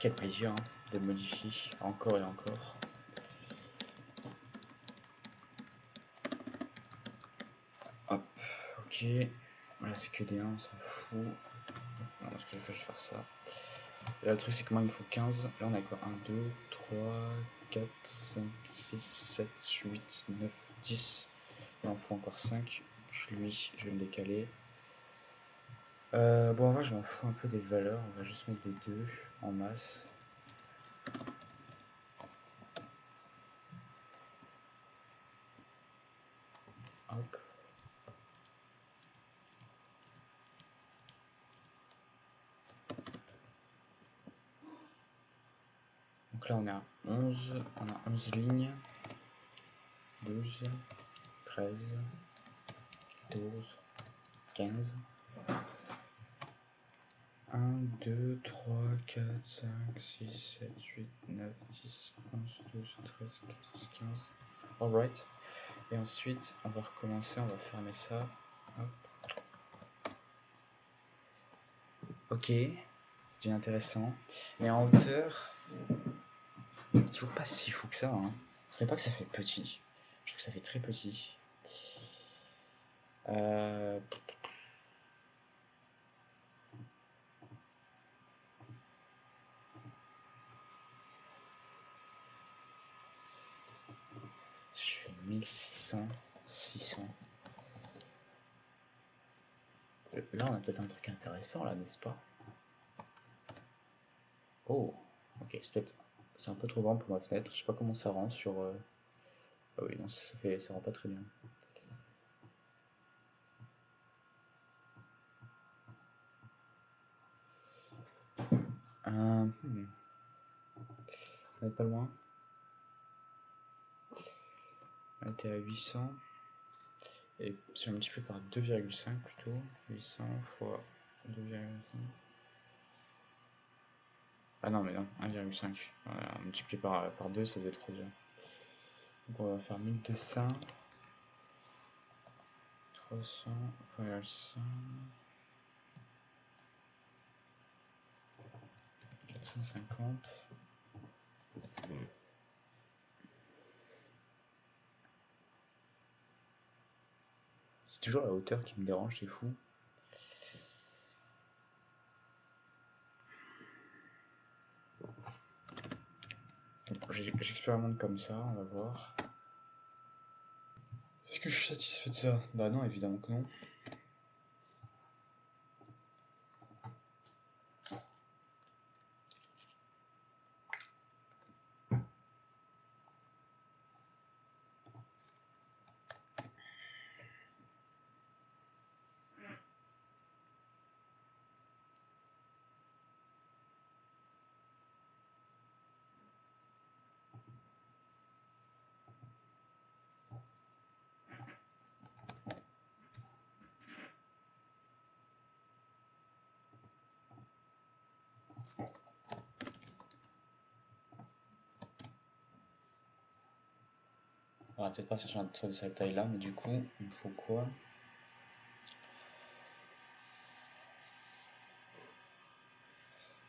Quel plaisir hein, de modifier encore et encore. Hop, ok. Là c'est que des 1, on s'en fout. Non, ce que je vais faire ça. Là le truc c'est que moi il me faut 15. Là on a quoi 1, 2, 3, 4, 5, 6, 7, 8, 9, 10. Là on faut encore 5. Lui, je vais le décaler. Bon en vrai je m'en fous un peu des valeurs. On va juste mettre des 2 en masse. Hop. Donc là on est à 11. On a 11 lignes. 12, 13, 14, 15. 1, 2, 3, 4, 5, 6, 7, 8, 9, 10, 11, 12, 13, 14, 15. Alright. Et ensuite, on va recommencer, on va fermer ça. Hop. Ok, c'est intéressant. Mais en hauteur, c'est toujours pas si fou que ça. Hein. Je ne pas que ça fait petit. Je trouve que ça fait très petit. Je fais 1600, 600. Là, on a peut-être un truc intéressant, là, n'est-ce pas? Oh, ok, c'est un peu trop grand pour ma fenêtre. Je sais pas comment ça rend sur. Ah oui, non, ça rend pas très bien. On est pas loin. On était à 800. Et si on multiplie par 2,5 plutôt. 800 fois 2,5. Ah non, mais non, 1,5. Voilà, multiplié par 2, ça faisait trop déjà. Donc on va faire 1200. 300, 1,5. 450. C'est toujours la hauteur qui me dérange, c'est fou. J'expérimente comme ça, on va voir. Est-ce que je suis satisfait de ça? Bah non, évidemment que non. On va peut-être pas chercher un truc de cette taille là, mais du coup, il me faut quoi?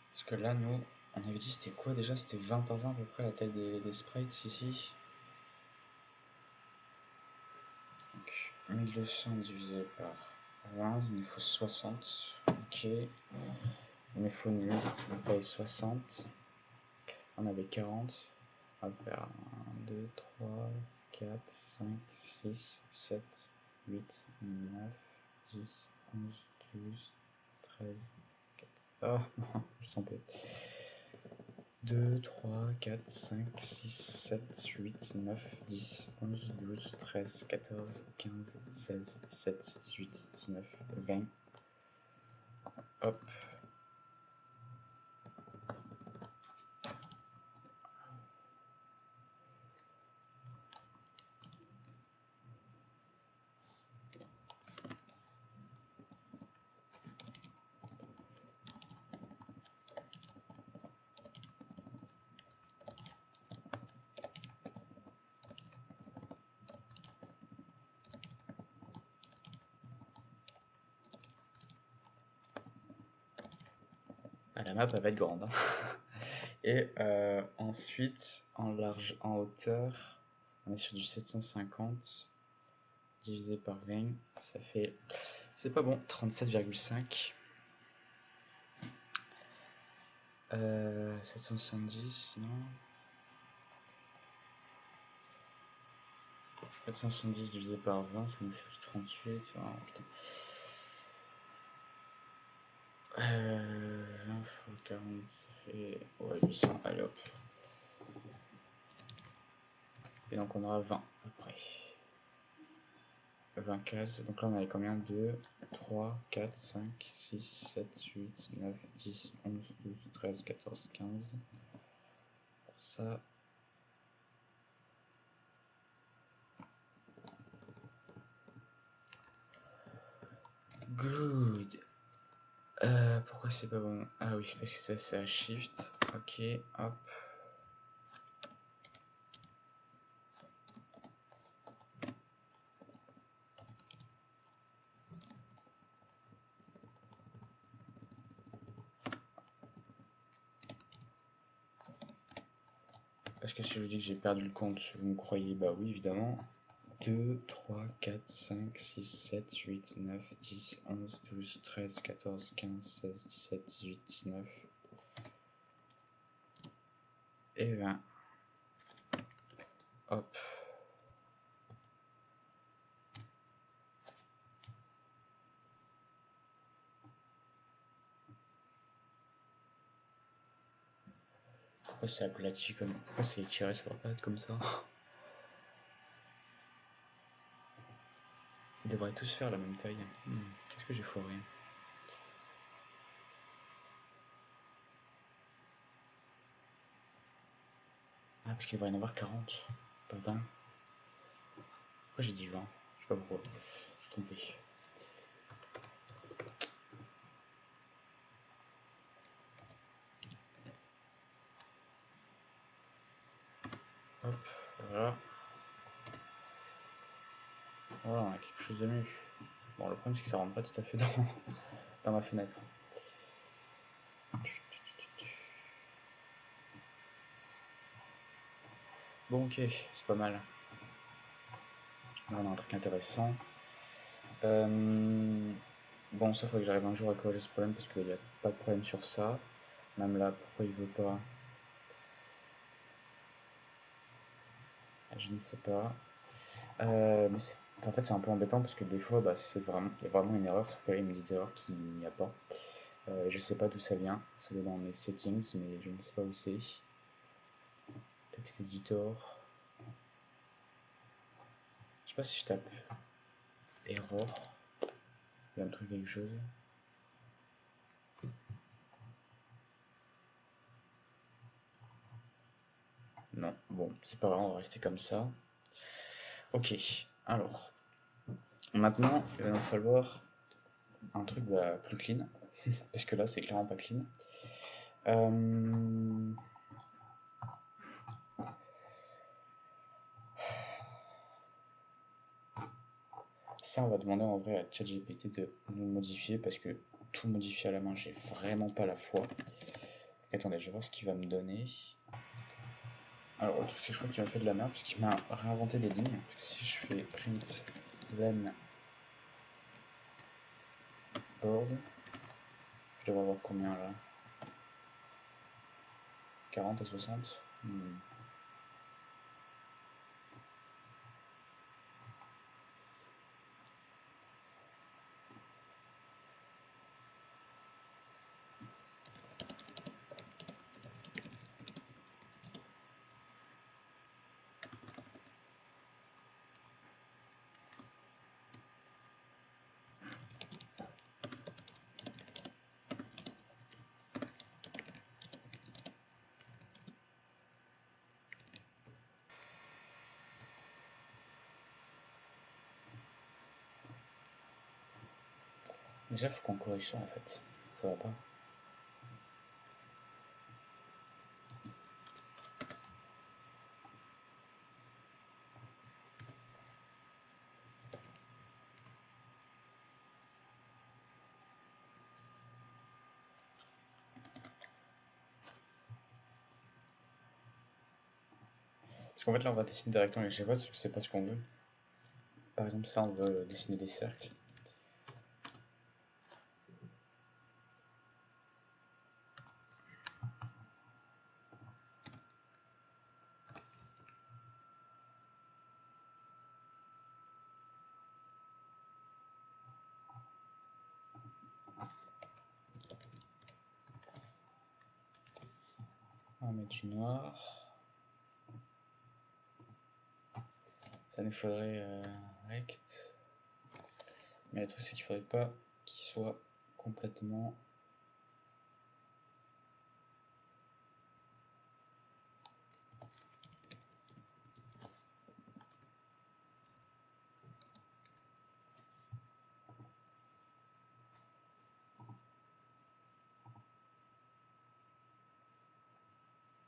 Parce que là, nous, on avait dit c'était quoi déjà? C'était 20 par 20 à peu près la taille des sprites ici. Donc 1200 divisé par 20, il nous faut 60. Ok. Il nous faut une liste de taille 60. On avait 40. On va faire 1, 2, 3, 4, 5, 6, 7, 8, 9. 10, 11, 12, 13, 14. Ah, non, je suis trompé. 2, 3, 4, 5, 6, 7, 8, 9, 10, 11, 12, 13, 14, 15, 16, 17, 18, 19, 20. Hop. Ah, la map elle va être grande, hein. Et ensuite, en large, en hauteur, on est sur du 750 divisé par 20, ça fait, c'est pas bon, 37,5. 770, non. 470 divisé par 20, ça nous fait du 38. Oh, putain. 20 fois 40, ça fait, ouais, 800. Allez hop. Et donc on aura 20 après. 20 cases. Donc là on avait combien? 2, 3, 4, 5, 6, 7, 8, 9, 10, 11, 12, 13, 14, 15. Ça. Good. Pourquoi c'est pas bon? Ah oui, parce que ça c'est à shift. Ok, hop. Parce que si je vous dis que j'ai perdu le compte, vous me croyez? Bah oui, évidemment. 2, 3, 4, 5, 6, 7, 8, 9, 10, 11, 12, 13, 14, 15, 16, 17, 18, 19 et 20. Hop. Pourquoi c'est aplati comme... Pourquoi c'est étiré? Ça va pas être comme ça. Ils devraient tous faire la même taille. Qu'est-ce que j'ai foiré? Ah, parce qu'il devrait y en avoir 40, pas 20. Pourquoi j'ai dit 20? Je sais pas pourquoi. Je suis trompé. Hop, voilà. Voilà, on a quelque chose de mieux. Bon, le problème c'est que ça rentre pas tout à fait dans ma fenêtre. Bon, ok, c'est pas mal. Là, on a un truc intéressant. Bon, ça, faut que j'arrive un jour à corriger ce problème parce qu'il n'y a pas de problème sur ça. Même là, pourquoi il veut pas? Je ne sais pas. Mais en fait, c'est un peu embêtant parce que des fois, bah, il y a vraiment une erreur, sauf que là, il me dit des erreurs qu'il n'y a pas. Je sais pas d'où ça vient. Ça doit dans mes settings, mais je ne sais pas où c'est. Text editor. Je sais pas si je tape error. Il y a un truc, quelque chose. Non, bon, c'est pas grave, on va rester comme ça. Ok, alors. Maintenant, il va nous falloir un truc plus clean. Parce que là, c'est clairement pas clean. Ça, on va demander en vrai à ChatGPT de nous modifier parce que tout modifier à la main, j'ai vraiment pas la foi. Attendez, je vais voir ce qu'il va me donner. Alors, le truc, c'est que je crois qu'il m'a fait de la merde parce qu'il m'a réinventé des lignes. Parce que si je fais print len board, je devrais avoir combien là? 40 à 60. Déjà, faut qu'on corrige ça en fait. Ça va pas. Parce qu'en fait, là, on va dessiner des rectangles. Je sais pas, c'est pas ce qu'on veut. Par exemple, ça, on veut dessiner des cercles. On va mettre du noir. Ça nous faudrait rect. Mais le truc, c'est qu'il faudrait pas qu'il soit complètement.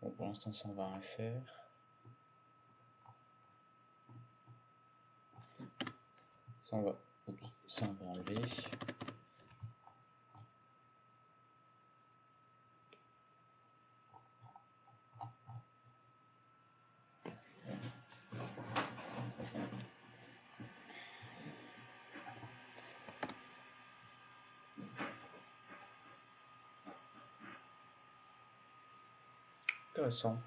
Bon, pour l'instant, ça, on va rien faire. Ça, on va, oups, ça, on va enlever. Intéressant.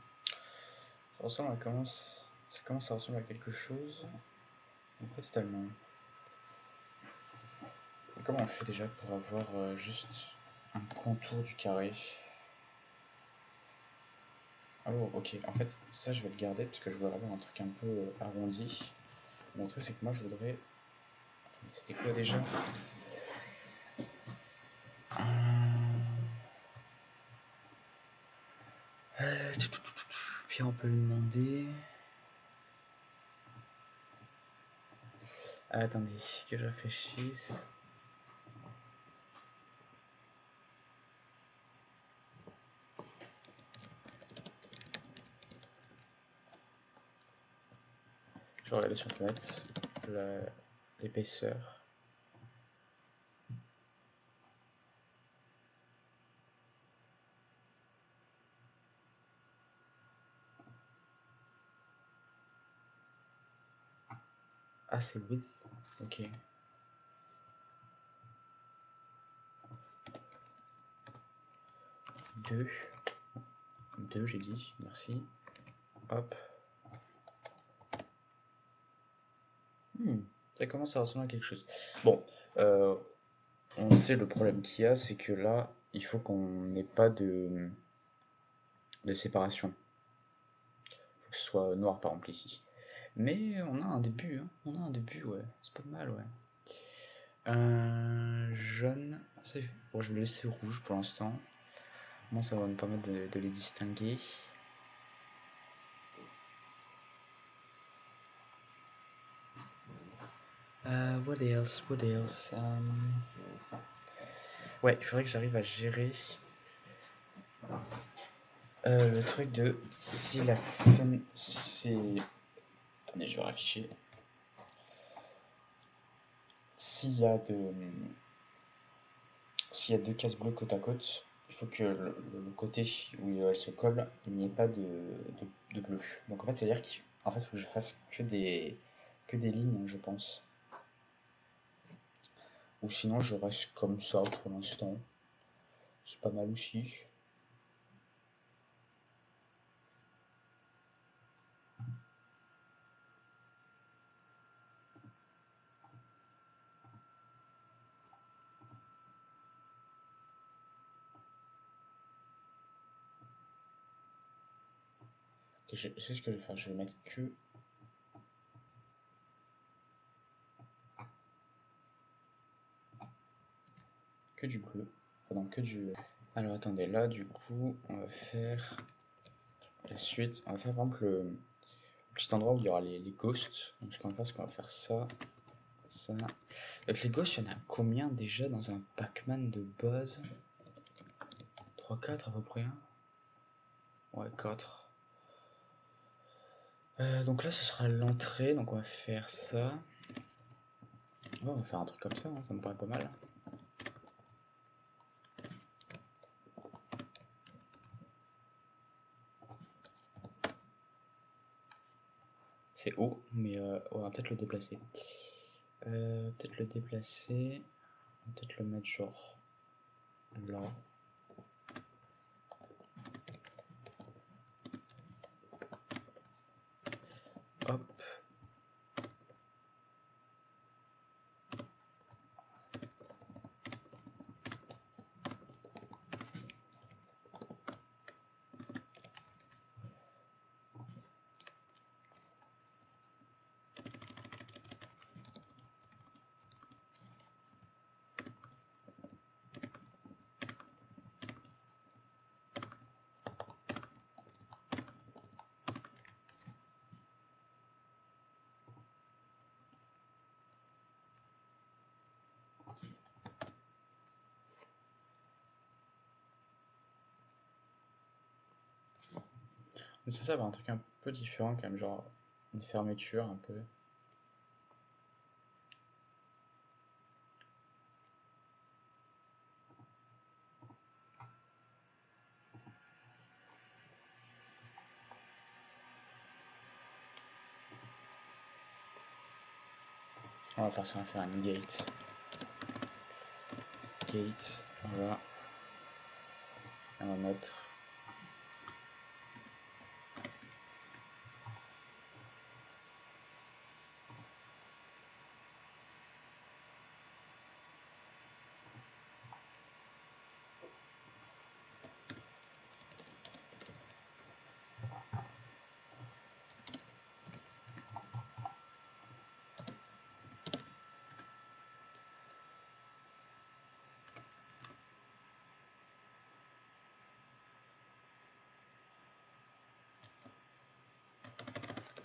Ça commence à ressembler à quelque chose, mais pas totalement. Et comment on fait déjà pour avoir juste un contour du carré? Oh, ok. En fait, ça, je vais le garder parce que je voudrais avoir un truc un peu arrondi. Mais le truc, c'est que moi, je voudrais. Attendez, c'était quoi déjà? Puis on peut lui demander. Ah, attendez, que je réfléchisse. Je vais regarder sur internet l'épaisseur. Ah, c'est width. Ok. 2. 2, j'ai dit. Merci. Hop. Ça commence à ressembler à quelque chose. Bon, on sait le problème qu'il y a, c'est que là, il faut qu'on n'ait pas de séparation. Il faut que ce soit noir par exemple ici. Mais on a un début, hein. On a un début, ouais. C'est pas mal, ouais. Jaune. Bon, je vais le laisser rouge pour l'instant. Moi, ça va me permettre de les distinguer. What else? What else? Ouais, il faudrait que j'arrive à gérer le truc de si la fenêtre. Si c'est. Attendez, je vais afficher. S'il y a s'il y a deux cases bleues côte à côte, il faut que le côté où elles se collent, il n'y ait pas de bleu. Donc en fait, c'est-à-dire qu'en fait, il faut que je fasse que des lignes, je pense. Ou sinon, je reste comme ça pour l'instant. C'est pas mal aussi. Et je sais ce que je vais faire, je vais mettre que du bleu. Pardon, que du. Alors attendez, là du coup, on va faire la suite. On va faire par exemple le petit endroit où il y aura les ghosts. Donc ce qu'on va faire, c'est qu'on va faire ça, ça. Avec les gauches, il y en a combien déjà dans un Pac-Man de base? 3, 4 à peu près. Ouais, 4. Donc là, ce sera l'entrée. Donc on va faire ça. Oh, on va faire un truc comme ça, hein, ça me paraît pas mal. C'est haut, mais on va peut-être le déplacer. Peut-être le déplacer. Peut-être le mettre genre là. Hop. Mais c'est ça, un truc un peu différent quand même, genre une fermeture un peu. On va faire ça, on va faire une gate. Gate, voilà. On va mettre.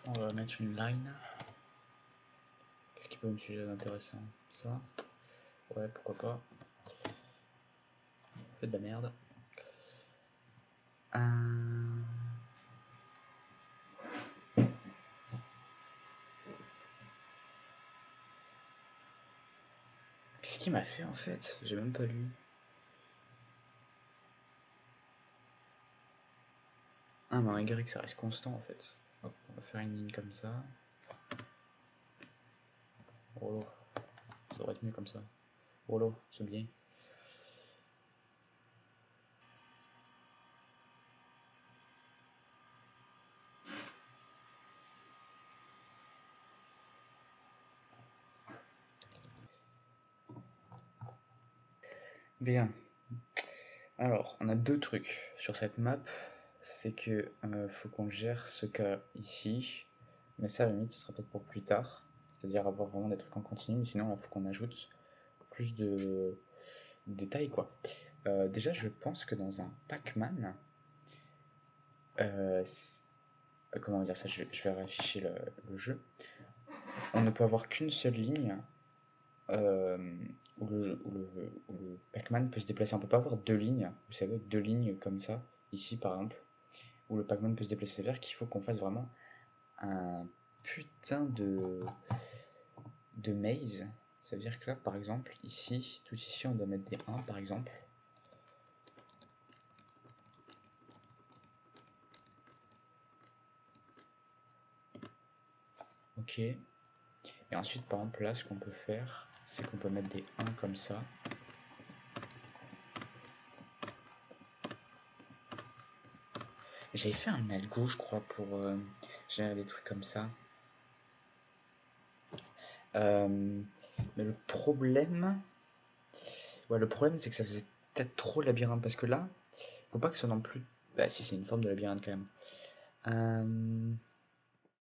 On va mettre une line. Qu'est-ce qui peut me suggérer d'intéressant? Ça? Ouais, pourquoi pas. C'est de la merde. Qu'est-ce qu'il m'a fait en fait? J'ai même pas lu. Ah, mais en Y ça reste constant en fait. Hop, on va faire une ligne comme ça. Oh, ça devrait être mieux comme ça. Oh, c'est bien. Bien. Alors, on a deux trucs sur cette map. C'est que faut qu'on gère ce cas ici. Mais ça, à la limite, ce sera peut-être pour plus tard. C'est-à-dire avoir vraiment des trucs en continu. Mais sinon, il faut qu'on ajoute plus de détails, quoi. Déjà, je pense que dans un Pac-Man, comment dire ça, je vais afficher le jeu. On ne peut avoir qu'une seule ligne où le Pac-Man peut se déplacer. On peut pas avoir deux lignes, vous savez, deux lignes comme ça, ici par exemple, où le Pac-Man peut se déplacer. C'est-à-dire qu'il faut qu'on fasse vraiment un putain de maze. Ça veut dire que là, par exemple, ici, tout ici, on doit mettre des 1 par exemple. Ok. Et ensuite, par exemple, là, ce qu'on peut faire, c'est qu'on peut mettre des 1 comme ça. J'avais fait un algo, je crois, pour gérer des trucs comme ça. Mais le problème, ouais, le problème, c'est que ça faisait peut-être trop labyrinthe parce que là, faut pas que ce soit non plus. Bah, si, c'est une forme de labyrinthe quand même.